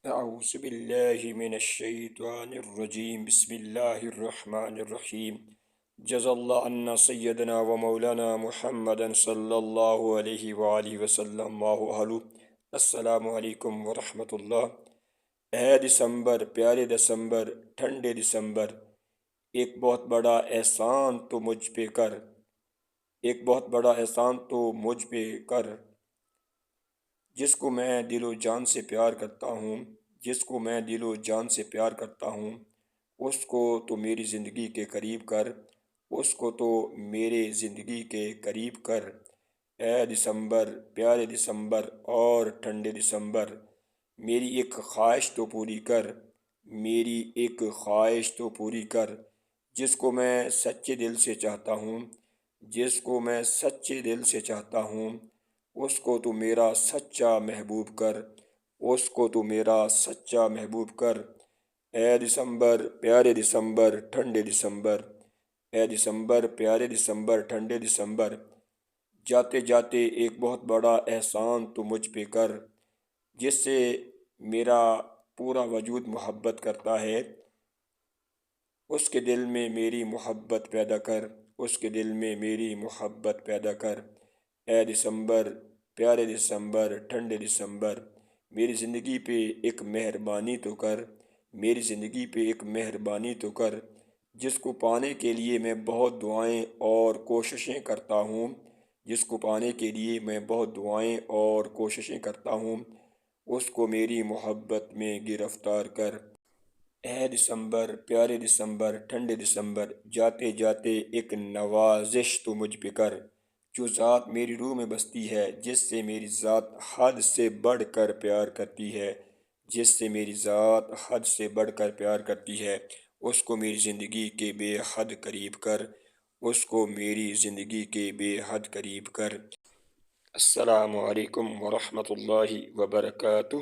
أعوذ بالله من الشيطان الرجيم بسم الله الرحمن الرحيم جزا الله عنا سيدنا ومولانا محمدا صلى الله عليه وآله وسلم السلام علیکم ورحمۃ اللہ۔ اے دسمبر، پیارے دسمبر، ٹھنڈے دسمبر، ایک بہت بڑا احسان تو مجھ پہ کر، ایک بہت بڑا احسان تو مجھ پہ کر، جس کو میں دل و جان سے پیار کرتا ہوں، جس کو میں دل و جان سے پیار کرتا ہوں، اس کو تو میری زندگی کے قریب کر، اس کو تو میرے زندگی کے قریب کر۔ اے دسمبر، پیارے دسمبر اور ٹھنڈے دسمبر، میری ایک خواہش تو پوری کر، میری ایک خواہش تو پوری کر، جس کو میں سچے دل سے چاہتا ہوں، جس کو میں سچے دل سے چاہتا ہوں، اس کو تو میرا سچا محبوب کر، اس کو تو میرا سچا محبوب کر۔ اے دسمبر، پیارے دسمبر، ٹھنڈے دسمبر، اے دسمبر، پیارے دسمبر، ٹھنڈے دسمبر، جاتے جاتے ایک بہت بڑا احسان تو مجھ پہ کر، جس سے میرا پورا وجود محبت کرتا ہے، اس کے دل میں میری محبت پیدا کر، اس کے دل میں میری محبت پیدا کر۔ اے دسمبر، پیارے دسمبر، ٹھنڈے دسمبر، میری زندگی پہ ایک مہربانی تو کر، میری زندگی پہ ایک مہربانی تو کر، جس کو پانے کے لیے میں بہت دعائیں اور کوششیں کرتا ہوں، جس کو پانے کے لیے میں بہت دعائیں اور کوششیں کرتا ہوں، اس کو میری محبت میں گرفتار کر۔ اے دسمبر، پیارے دسمبر، ٹھنڈے دسمبر، جاتے جاتے ایک نوازش تو مجھ پہ کر، جو ذات میری روح میں بستی ہے، جس سے میری ذات حد سے بڑھ کر پیار کرتی ہے، جس سے میری ذات حد سے بڑھ کر پیار کرتی ہے، اس کو میری زندگی کے بے حد قریب کر، اس کو میری زندگی کے بے حد قریب کر۔ السلام علیکم ورحمۃ اللہ وبرکاتہ۔